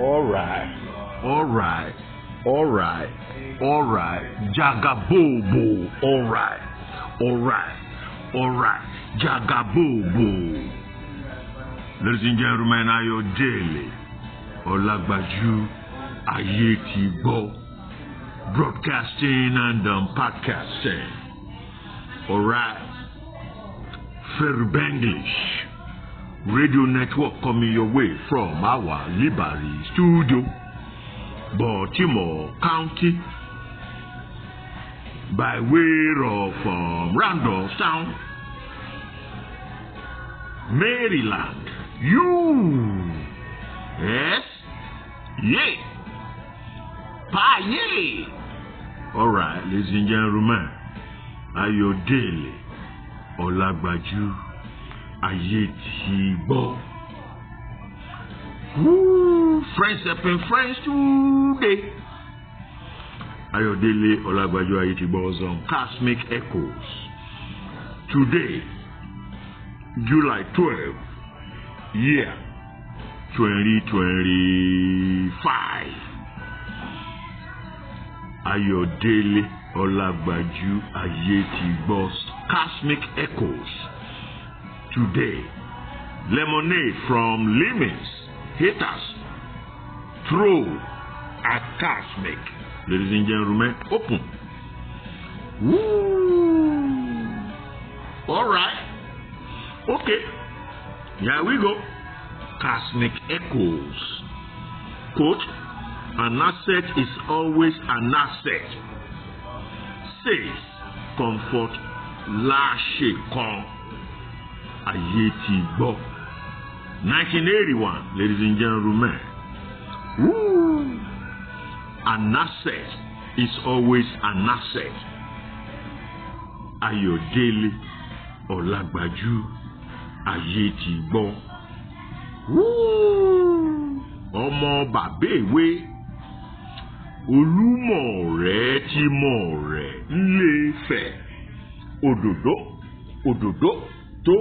Alright. Jagabobo. Alright. Jagabobo. Ladies and gentlemen, Ayodele Ayetigbo, broadcasting and podcasting. Alright. English radio network coming your way from our Liberty studio, Baltimore County, by way of Randallstown, Maryland. Yes, yay, yay. Alright, ladies and gentlemen, Ayodele Ayetigbo. Friends helping friends today. Ayodele Ayetigbo's on Cosmic Echoes. Today, July 12, year 2025. Ayodele Ayetigbo's Cosmic Echoes. Today, lemonade from lemons, haters, throw at Cosmic. Ladies and gentlemen, open. Alright. Okay. Here we go. Cosmic Echoes. Quote, an asset is always an asset. Says Comfort Lashekon Ayetigbo. 1981, ladies and gentlemen. An asset is always an asset. Ayodele Ayetigbo. Ọmọ bàbá ìwé Olúmọ̀ọ́rẹ́ tí mọ̀ọ́rẹ́ ńlẹ́fẹ̀ òdòdó tó ń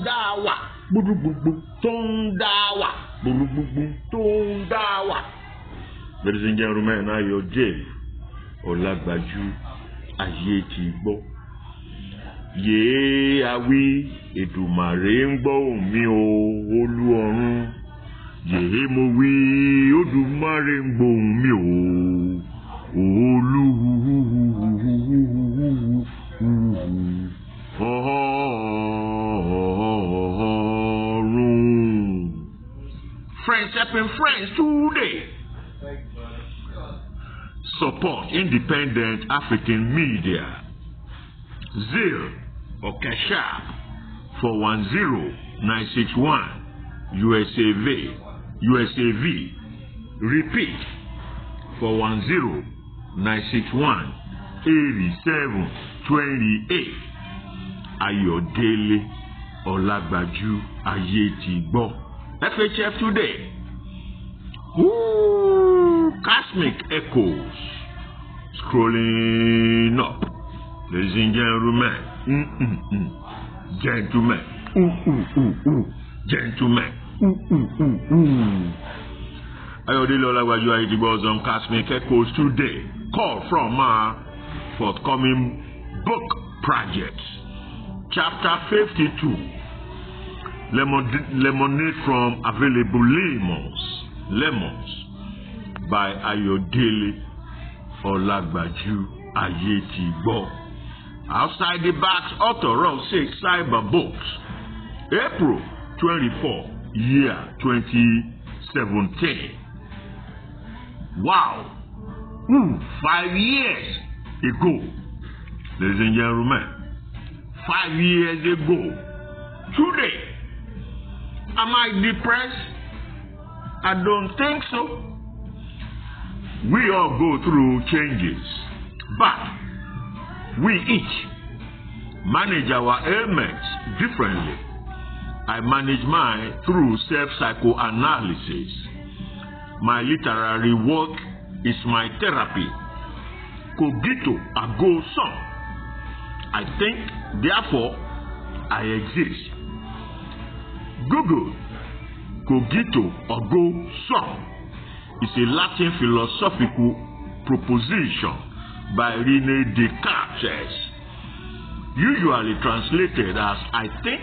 dá wà gbúgbúgbú tó ń dá wà gbúgbúgbú tó ń dá wà. Ladies and gentlemen, Ayodele Ayetigbo. Yéé awí Èdùmàrè ń gbọ́ mi o olú ọ̀run. Yéé mo wí Olùmarè ń gbọ́ mi o olú ọ̀run. Friends helping friends today. Support independent African media. Zeal or Cash App 410961 USAV. Repeat 410961 8728. Ayodele Ayetigbo. FHF today. Cosmic Echoes. Scrolling up. Ladies and gentlemen. Gentlemen. Gentlemen. Ayodele Ayetigbo's on Cosmic Echoes today. Call from our forthcoming book projects. Chapter 52. Lemonade from available lemons by Ayodele Ayetigbo. Outside the Box, author of 6 cyber books. April 24, year 2017. Wow! 5 years ago. Ladies and gentlemen, 5 years ago. Today, am I depressed? I don't think so. We all go through changes, but we each manage our ailments differently. I manage mine through self-psychoanalysis. My literary work is my therapy. Cogito ergo sum. I think, therefore, I exist. Google Cogito ergo sum. is a Latin philosophical proposition by René Descartes, usually translated as I think,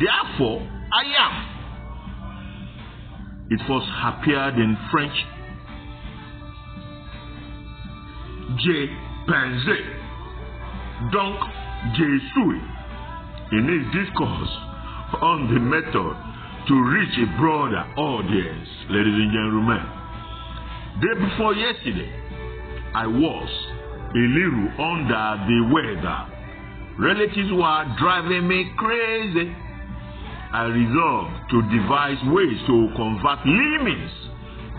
therefore I am. It first appeared in French Je pense, donc je suis, in his discourse on the method to reach a broader audience. Ladies and gentlemen, day before yesterday, I was a little under the weather. Relatives were driving me crazy. I resolved to devise ways to convert lemons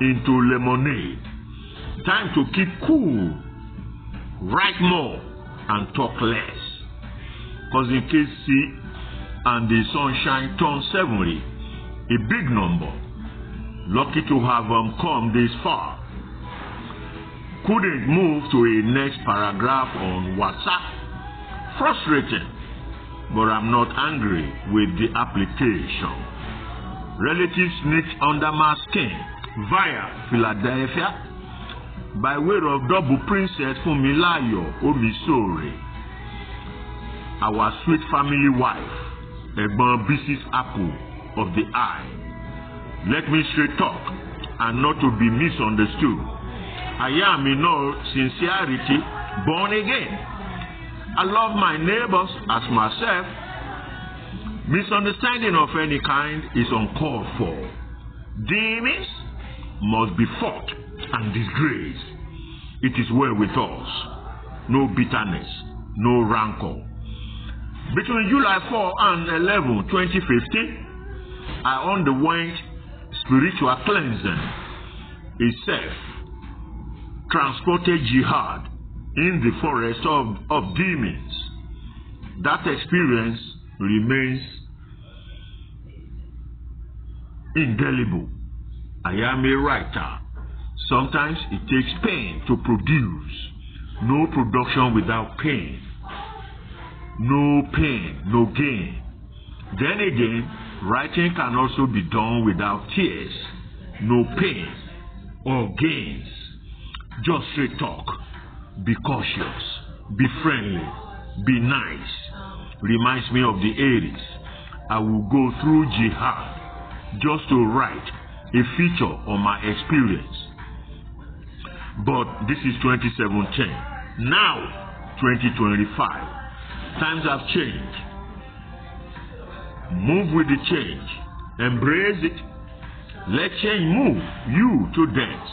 into lemonade. Time to keep cool, write more, and talk less. Cousin KC and the sunshine turned 70, a big number. Lucky to have come this far. Couldn't move to a next paragraph on WhatsApp. Frustrating, but I'm not angry with the application. Relatives sneaked under my skin via Philadelphia by way of double princess Fumilayo Omisore, our sweet family wife, Egbon Bisi's apple of the eye. Let me straight talk and not to be misunderstood. I am in all sincerity born again. I love my neighbors as myself. Misunderstanding of any kind is uncalled for. Demons must be fought and disgraced. It is well with us. No bitterness, no rancor. Between July 4 and 11, 2015, I underwent spiritual cleansing, a self-transported jihad in the forest of demons. That experience remains indelible. I am a writer. Sometimes it takes pain to produce. No production without pain. No pain, no gain. Then again, writing can also be done without tears. No pain or gains. Just straight talk. Be cautious. Be friendly. Be nice. Reminds me of the 80s. I will go through jihad just to write a feature on my experience. But this is 2017. Now, 2025. Times have changed. Move with the change. Embrace it. Let change move you to dance.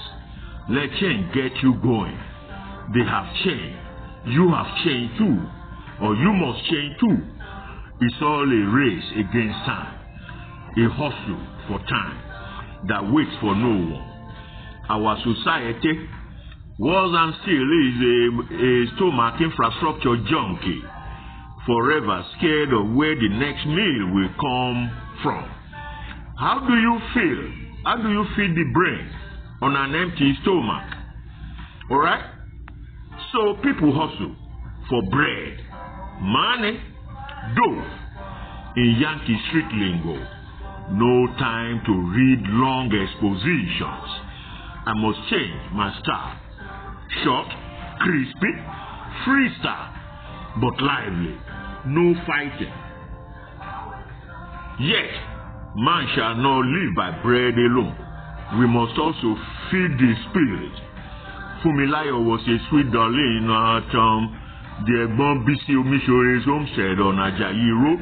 Let change get you going. They have changed. You have changed too. Or you must change too. It's all a race against time. A hustle for time that waits for no one. Our society was and still is a stomach infrastructure junkie, forever scared of where the next meal will come from. How do you feel? How do you feed the brain on an empty stomach? Alright? So people hustle for bread, money, dough, in Yankee street lingo. No time to read long expositions. I must change my style. Short, crispy, freestyle, but lively. No fighting. Yet, man shall not live by bread alone. We must also feed the spirit. Fumilayo was a sweet darling at the Egbon Bisi Omisore's homestead on Ajayi Road,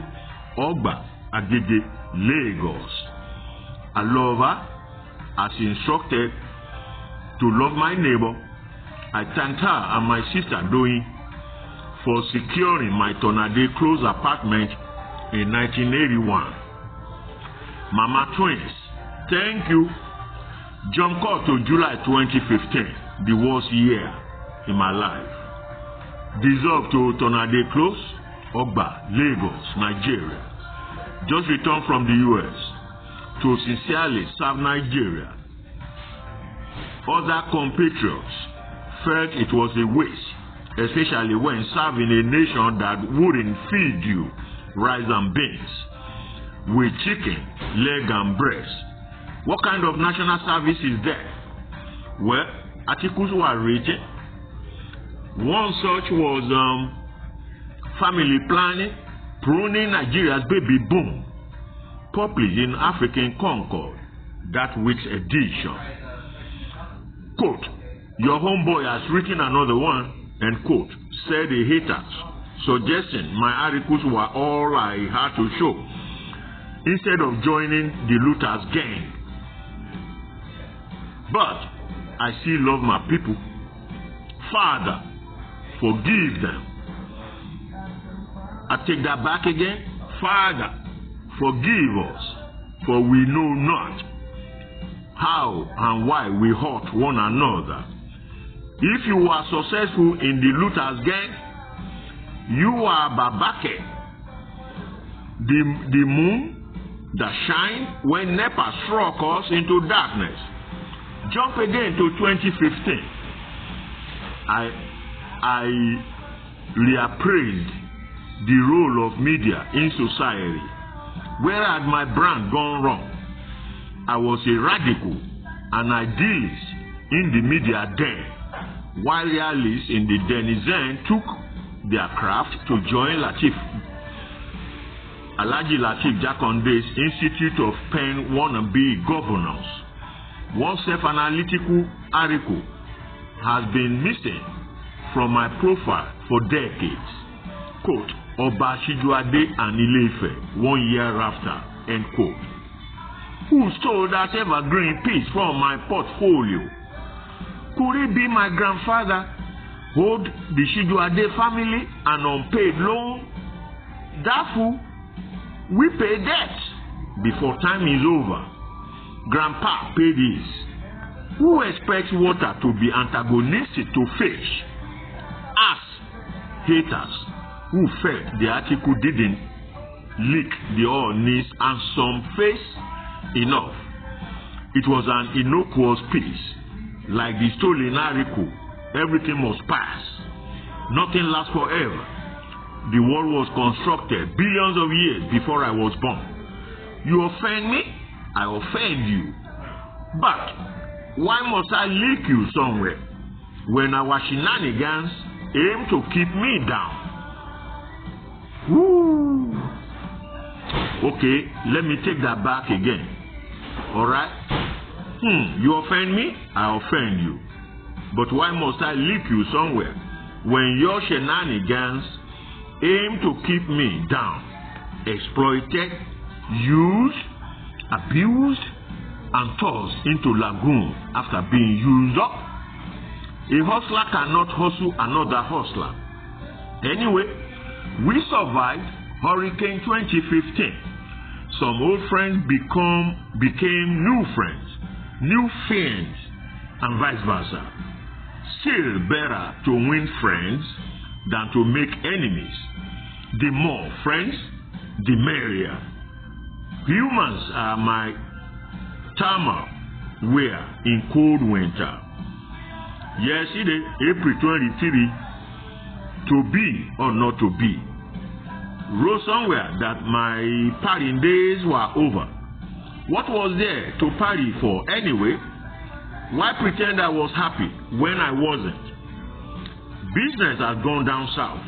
Ogba, Agege, Lagos. I love her as instructed to love my neighbor. I thanked her and my sister Doyin for securing my LOMONADE close apartment in 1981. Mama Twins, thank you. Jump cut to July 2015, the worst year in my life. Dissolved to LOMONADE close, Ogba, Lagos, Nigeria. Just returned from the US to sincerely serve Nigeria. Other compatriots felt it was a waste, especially when serving a nation that wouldn't feed you rice and beans with chicken, leg and breast. What kind of national service is that? Well, articles were written. One such was family planning, pruning Nigeria's baby boom, published in African Concord, that week's edition. Quote, your homeboy has written another one, end quote, said the haters, suggesting my articles were all I had to show, instead of joining the looters gang. But I still love my people. Father, forgive them. I take that back again. Father, forgive us, for we know not how and why we hurt one another. If you are successful in the looters gang, you are Babake, the moon that shine when NEPA struck us into darkness. Jump again to 2015. I reappraised the role of media in society. Where had my brand gone wrong? I was a radical, an idealist in the media then, while realists in the denizen took their craft to join Alhaji Lateef Jakande's Institute of Pen Wannabe Governors. One self-analytical article has been missing from my profile for decades. Quote, Oba Shijuade and Ile-Ife, 1 year after, end quote. Who stole that evergreen piece from my portfolio? Could it be my grandfather owed the Shijuade family an unpaid loan? That fool, we pay debt before time is over. Grandpa paid his. Who expects water to be antagonistic to fish? Us, haters, who felt the article didn't leak the honest and some face enough. It was an innocuous piece. Like the stolen article, everything must pass. Nothing lasts forever. The world was constructed billions of years before I was born. You offend me, I offend you. But why must I leak you somewhere when our shenanigans aim to keep me down? Woo! Okay, let me take that back again. Alright? You offend me, I offend you. But why must I leak you somewhere when your shenanigans aim to keep me down? Exploited, used, abused, and tossed into lagoon after being used up. A hustler cannot hustle another hustler. Anyway, we survived Hurricane 2015. Some old friends became new friends, new fiends, and vice versa. Still better to win friends than to make enemies. The more friends, the merrier. Humans are my thermal wear in cold winter. Yesterday, April 23, to be or not to be. Wrote somewhere that my partying days were over. What was there to party for anyway? Why pretend I was happy when I wasn't? Business has gone down south.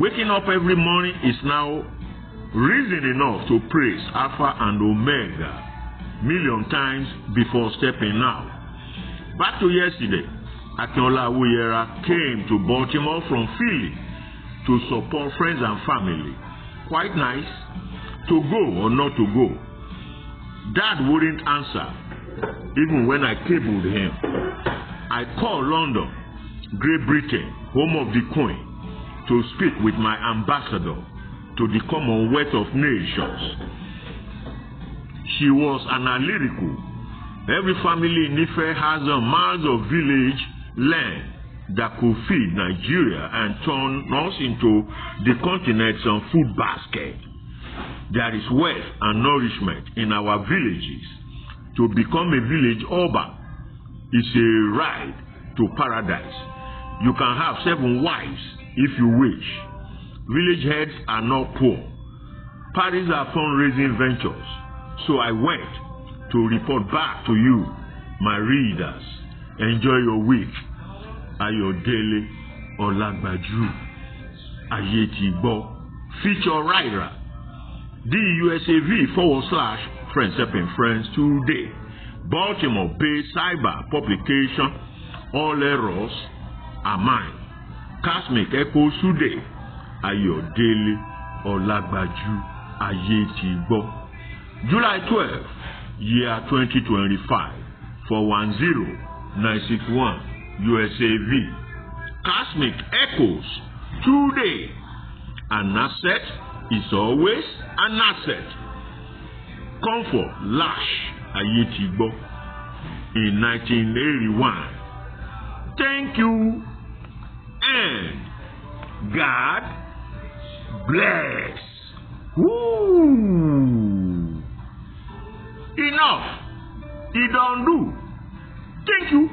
Waking up every morning is now reason enough to praise Alpha and Omega million times before stepping out. Back to yesterday, Akinola Awuyera came to Baltimore from Philly to support friends and family. Quite nice. To go or not to go. Dad wouldn't answer, even when I cabled him. I called London, Great Britain, home of the Queen, to speak with my ambassador to the Commonwealth of Nations. She was analytical. Every family in Ife has a miles of village land that could feed Nigeria and turn us into the continent's food basket. There is wealth and nourishment in our villages. To become a village Oba is a ride to paradise. You can have 7 wives if you wish. Village heads are not poor. Parties are fundraising ventures. So I went to report back to you, my readers. Enjoy your week. Ayodele Ayetigbo. Feature writer. DUSAV/Friends Helping Friends Today. Baltimore-based cyber publication. All errors are mine. Cosmic Echo Today. Ayodele Ayetigbo. July 12, year 2025. 410-961 USAV. Cosmic Echoes Today. An asset is always an asset. Comfort Lash Ayetigbo in 1981. Thank you and God bless. Woo. Enough. It don't do. Thank you.